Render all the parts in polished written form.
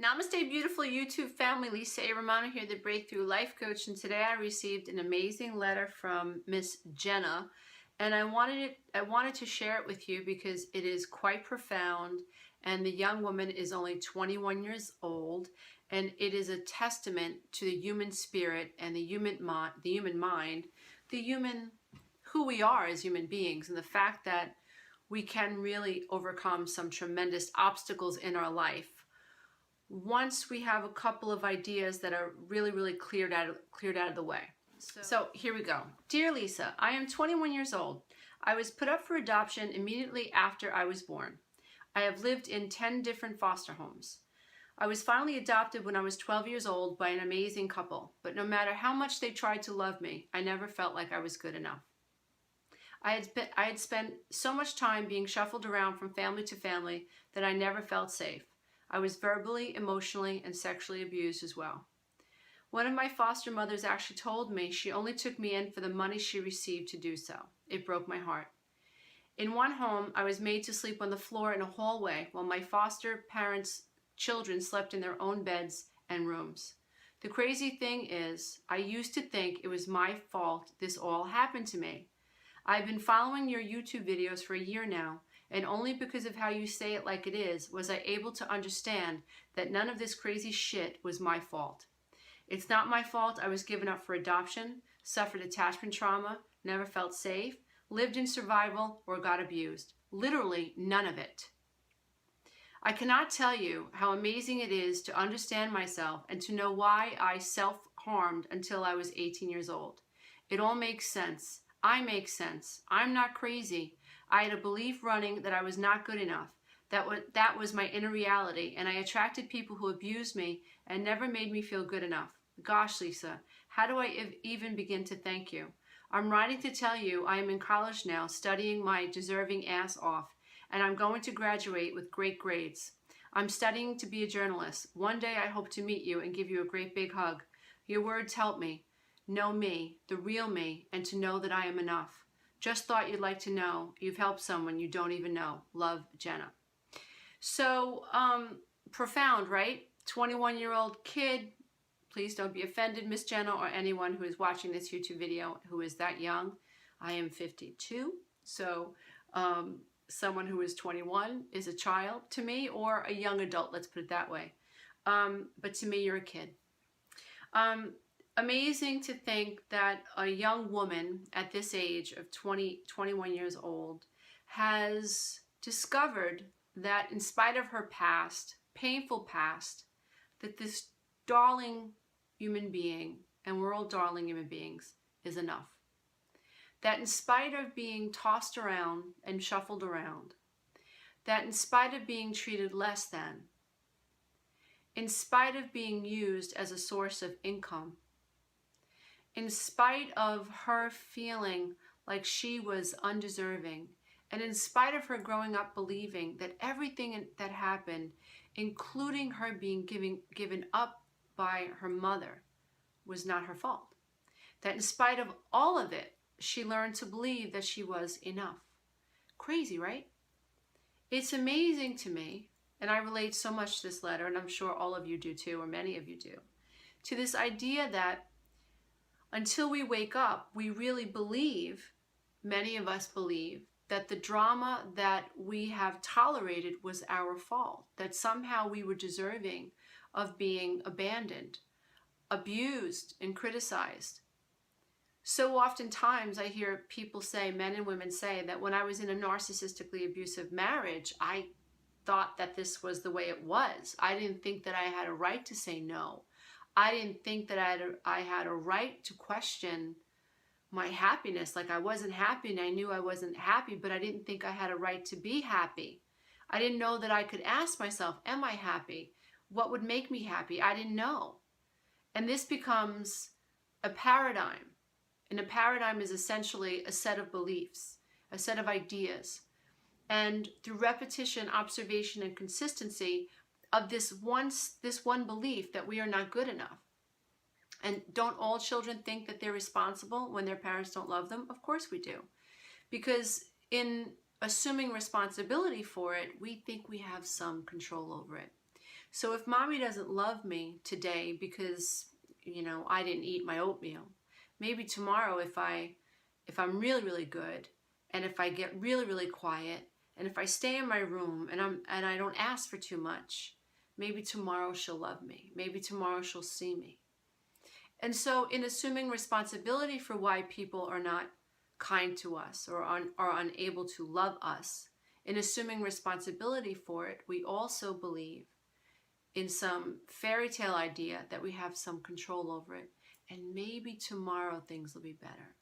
Namaste, beautiful YouTube family. Lisa A. Romano here, the Breakthrough Life Coach, and today I received an amazing letter from Miss Jenna, and I wanted to share it with you because it is quite profound, and the young woman is only 21 years old, and it is a testament to the human spirit and the human mind, who we are as human beings, and the fact that we can really overcome some tremendous obstacles in our life once we have a couple of ideas that are really cleared out of the way. So here we go. Dear Lisa, I am 21 years old. I was put up for adoption immediately after I was born. I have lived in 10 different foster homes. I was finally adopted when I was 12 years old by an amazing couple, but no matter how much they tried to love me, I never felt like I was good enough. I had spent so much time being shuffled around from family to family that I never felt safe. I was verbally, emotionally, and sexually abused as well. One of my foster mothers actually told me she only took me in for the money she received to do so. It broke my heart. In one home, I was made to sleep on the floor in a hallway while my foster parents' children slept in their own beds and rooms. The crazy thing is, I used to think it was my fault this all happened to me. I've been following your YouTube videos for a year now, and only because of how you say it like it is was I able to understand that none of this crazy shit was my fault. It's not my fault I was given up for adoption, suffered attachment trauma, never felt safe, lived in survival, or got abused. Literally none of it. I cannot tell you how amazing it is to understand myself and to know why I self-harmed until I was 18 years old. It all makes sense. I make sense. I'm not crazy. I had a belief running that I was not good enough. That was my inner reality, and I attracted people who abused me and never made me feel good enough. Gosh, Lisa, how do I even begin to thank you? I'm writing to tell you I am in college now, studying my deserving ass off, and I'm going to graduate with great grades. I'm studying to be a journalist. One day I hope to meet you and give you a great big hug. Your words help me. Know me, the real me, and to know that I am enough. Just thought you'd like to know you've helped someone you don't even know. Love, Jenna. So, profound, right? 21-year-old kid. Please don't be offended, Miss Jenna, or anyone who is watching this YouTube video who is that young. I am 52, so someone who is 21 is a child to me, or a young adult, let's put it that way. But to me, you're a kid. Amazing to think that a young woman at this age of 21 years old has discovered that in spite of her past, painful past, that this darling human being, and we're all darling human beings, is enough. That in spite of being tossed around and shuffled around, that in spite of being treated less than, in spite of being used as a source of income, in spite of her feeling like she was undeserving, and in spite of her growing up believing that everything that happened, including her being given up by her mother, was not her fault. That in spite of all of it, she learned to believe that she was enough. Crazy, right? It's amazing to me, and I relate so much to this letter, and I'm sure all of you do too, or many of you do, to this idea that until we wake up, we really believe, many of us believe, that the drama that we have tolerated was our fault, that somehow we were deserving of being abandoned, abused, and criticized. So oftentimes I hear people say, men and women say, that when I was in a narcissistically abusive marriage, I thought that this was the way it was. I didn't think that I had a right to say no. I didn't think that I had a right to question my happiness. Like I wasn't happy and I knew I wasn't happy, but I didn't think I had a right to be happy. I didn't know that I could ask myself, am I happy? What would make me happy? I didn't know. And this becomes a paradigm. And a paradigm is essentially a set of beliefs, a set of ideas. And through repetition, observation, and consistency, of this one belief that we are not good enough. And don't all children think that they're responsible when their parents don't love them? Of course we do. Because in assuming responsibility for it, we think we have some control over it. So if mommy doesn't love me today because, I didn't eat my oatmeal, maybe tomorrow if I'm really, really good, and if I get really, really quiet, and if I stay in my room and I don't ask for too much, maybe tomorrow she'll love me. Maybe tomorrow she'll see me. And so in assuming responsibility for why people are not kind to us or are unable to love us, in assuming responsibility for it, we also believe in some fairy tale idea that we have some control over it, and maybe tomorrow things will be better.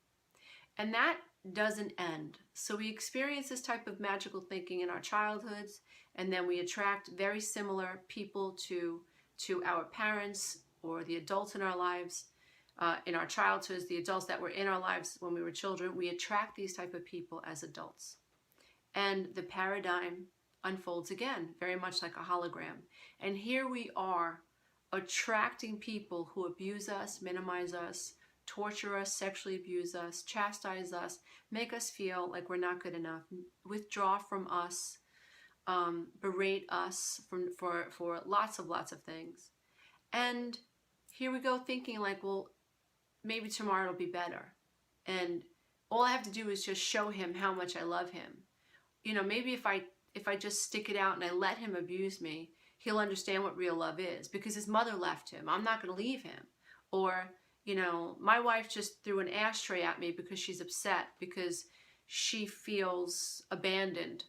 And that doesn't end. So we experience this type of magical thinking in our childhoods, and then we attract very similar people to our parents or the adults in our lives. In our childhoods, the adults that were in our lives when we were children, we attract these type of people as adults. And the paradigm unfolds again, very much like a hologram. And here we are attracting people who abuse us, minimize us, torture us, sexually abuse us, chastise us, make us feel like we're not good enough, withdraw from us, berate us for lots of things. And here we go thinking like, well, maybe tomorrow it'll be better. And all I have to do is just show him how much I love him. Maybe if I just stick it out and I let him abuse me, he'll understand what real love is, because his mother left him. I'm not going to leave him. Or, my wife just threw an ashtray at me because she's upset because she feels abandoned.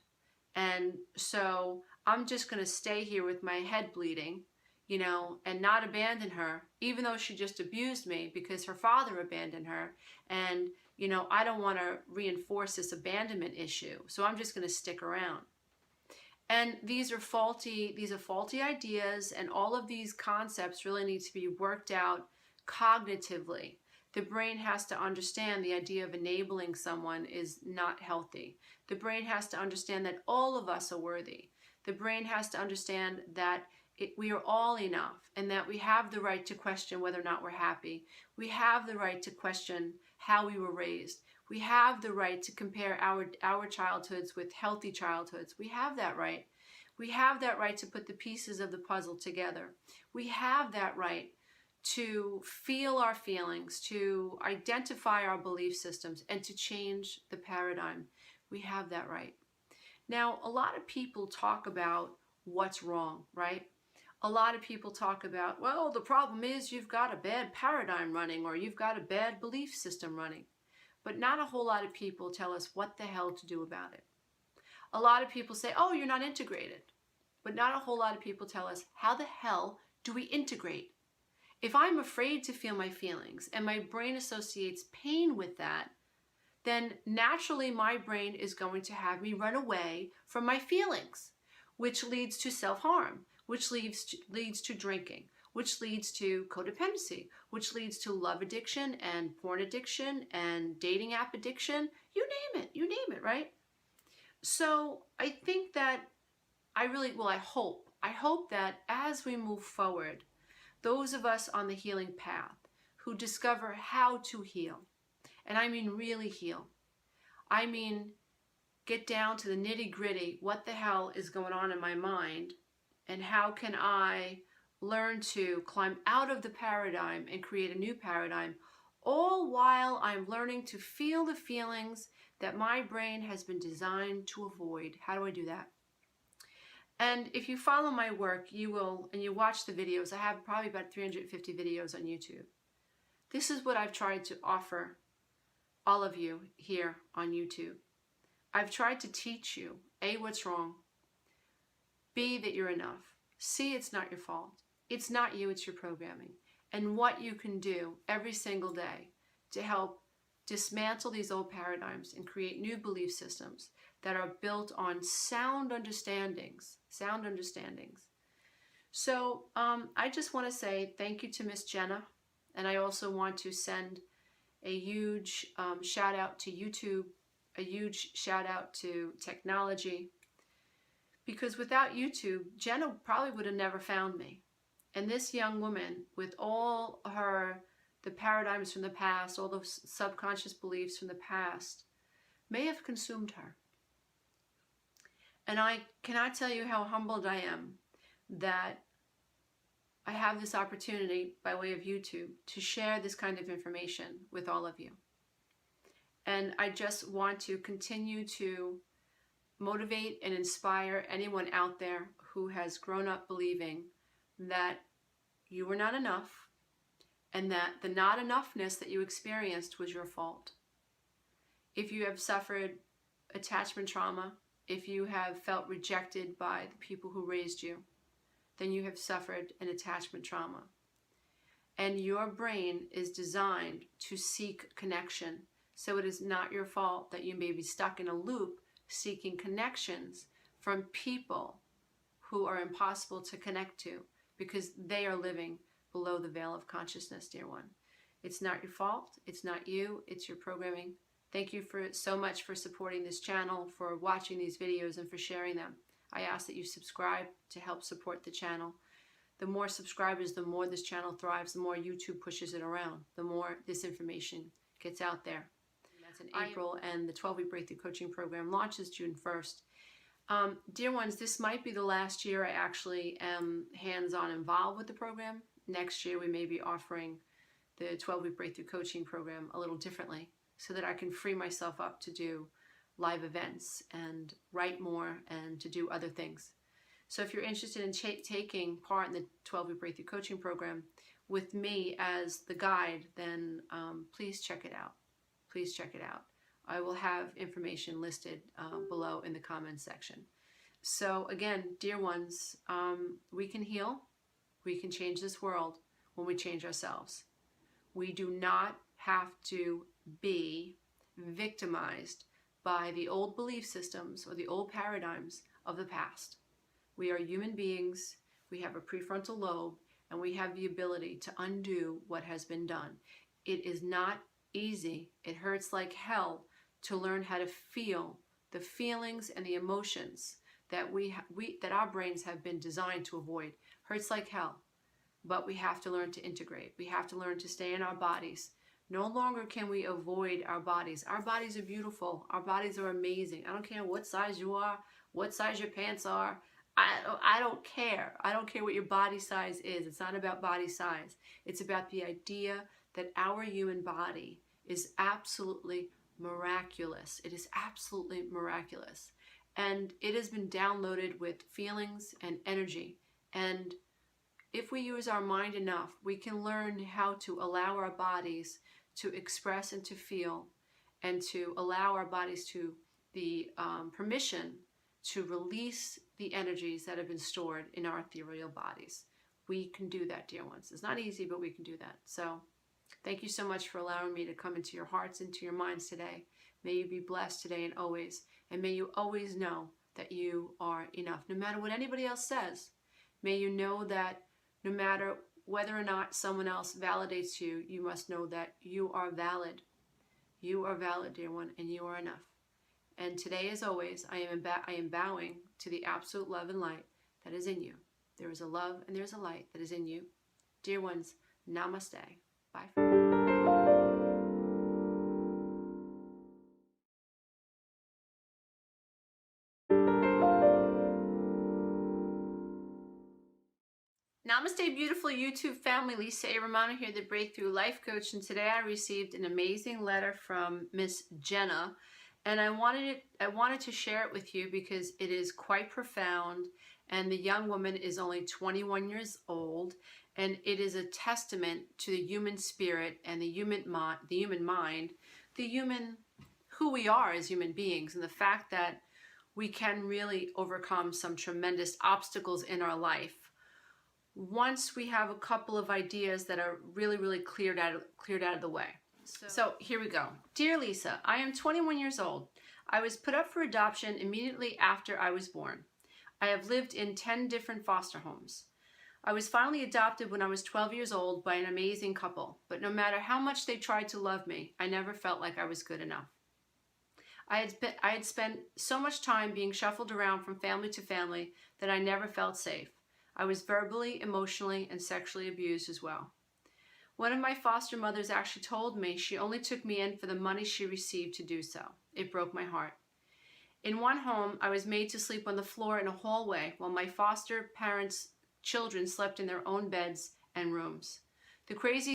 And so I'm just going to stay here with my head bleeding, and not abandon her, even though she just abused me because her father abandoned her. And, I don't want to reinforce this abandonment issue. So I'm just going to stick around. And these are faulty ideas, and all of these concepts really need to be worked out cognitively. The brain has to understand the idea of enabling someone is not healthy. The brain has to understand that all of us are worthy. The brain has to understand that we are all enough, and that we have the right to question whether or not we're happy. We have the right to question how we were raised. We have the right to compare our childhoods with healthy childhoods. We have that right. We have that right to put the pieces of the puzzle together. We have that right to feel our feelings, to identify our belief systems, and to change the paradigm. We have that right. Now, a lot of people talk about what's wrong, right? A lot of people talk about, well, the problem is you've got a bad paradigm running, or you've got a bad belief system running. But not a whole lot of people tell us what the hell to do about it. A lot of people say, oh, you're not integrated. But not a whole lot of people tell us, how the hell do we integrate? If I'm afraid to feel my feelings and my brain associates pain with that, then naturally my brain is going to have me run away from my feelings, which leads to self-harm, which leads to drinking, which leads to codependency, which leads to love addiction and porn addiction and dating app addiction. You name it, right? So I think that I hope that as we move forward, those of us on the healing path who discover how to heal, and I mean really heal, I mean get down to the nitty-gritty, what the hell is going on in my mind, and how can I learn to climb out of the paradigm and create a new paradigm, all while I'm learning to feel the feelings that my brain has been designed to avoid. How do I do that? And if you follow my work, you will, and you watch the videos, I have probably about 350 videos on YouTube. This is what I've tried to offer all of you here on YouTube. I've tried to teach you, A, what's wrong, B, that you're enough, C, it's not your fault. It's not you, it's your programming. And what you can do every single day to help dismantle these old paradigms and create new belief systems that are built on sound understandings. So I just want to say thank you to Miss Jenna. And I also want to send a huge shout out to YouTube, a huge shout out to technology. Because without YouTube, Jenna probably would have never found me. And this young woman, with all the paradigms from the past, all those subconscious beliefs from the past, may have consumed her. And I cannot tell you how humbled I am that I have this opportunity by way of YouTube to share this kind of information with all of you. And I just want to continue to motivate and inspire anyone out there who has grown up believing that you were not enough and that the not enoughness that you experienced was your fault. If you have suffered attachment trauma, if you have felt rejected by the people who raised you, then you have suffered an attachment trauma. And your brain is designed to seek connection. So it is not your fault that you may be stuck in a loop seeking connections from people who are impossible to connect to because they are living below the veil of consciousness, dear one. It's not your fault. It's not you. It's your programming. Thank you so much for supporting this channel, for watching these videos, and for sharing them. I ask that you subscribe to help support the channel. The more subscribers, the more this channel thrives, the more YouTube pushes it around, the more this information gets out there. That's in April, and the 12-week Breakthrough Coaching Program launches June 1st. Dear ones, this might be the last year I actually am hands-on involved with the program. Next year we may be offering the 12-week Breakthrough Coaching Program a little differently so that I can free myself up to do live events and write more and to do other things. So if you're interested in taking part in the 12-week Breakthrough Coaching Program with me as the guide, then please check it out. Please check it out. I will have information listed below in the comments section. So again, dear ones, we can heal. We can change this world when we change ourselves. We do not have to be victimized by the old belief systems or the old paradigms of the past. We are human beings, we have a prefrontal lobe, and we have the ability to undo what has been done. It is not easy. It hurts like hell to learn how to feel the feelings and the emotions that that our brains have been designed to avoid. Hurts like hell, but we have to learn to integrate. We have to learn to stay in our bodies. No longer can we avoid our bodies. Our bodies are beautiful. Our bodies are amazing. I don't care what size you are, what size your pants are. I don't care. I don't care what your body size is. It's not about body size. It's about the idea that our human body is absolutely miraculous. It is absolutely miraculous. And it has been downloaded with feelings and energy. And if we use our mind enough, we can learn how to allow our bodies to express and to feel, and to allow our bodies to the permission to release the energies that have been stored in our ethereal bodies. We can do that, dear ones. It's not easy, but we can do that. So thank you so much for allowing me to come into your hearts, into your minds today. May you be blessed today and always. And may you always know that you are enough, no matter what anybody else says. May you know that no matter whether or not someone else validates you, you must know that you are valid. You are valid, dear one, and you are enough. And today, as always, I am bowing to the absolute love and light that is in you. There is a love and there's a light that is in you. Dear ones, namaste. Bye. Namaste, beautiful YouTube family. Lisa A. Romano here, the Breakthrough Life Coach, and today I received an amazing letter from Miss Jenna, and I wanted to share it with you because it is quite profound, and the young woman is only 21 years old, and it is a testament to the human spirit and the human mind, who we are as human beings, and the fact that we can really overcome some tremendous obstacles in our life once we have a couple of ideas that are really cleared out of the way. So here we go. Dear Lisa, I am 21 years old. I was put up for adoption immediately after I was born. I have lived in 10 different foster homes. I was finally adopted when I was 12 years old by an amazing couple, but no matter how much they tried to love me, I never felt like I was good enough. I had spent so much time being shuffled around from family to family that I never felt safe. I was verbally, emotionally, and sexually abused as well. One of my foster mothers actually told me she only took me in for the money she received to do so. It broke my heart. In one home, I was made to sleep on the floor in a hallway while my foster parents children slept in their own beds and rooms. The crazy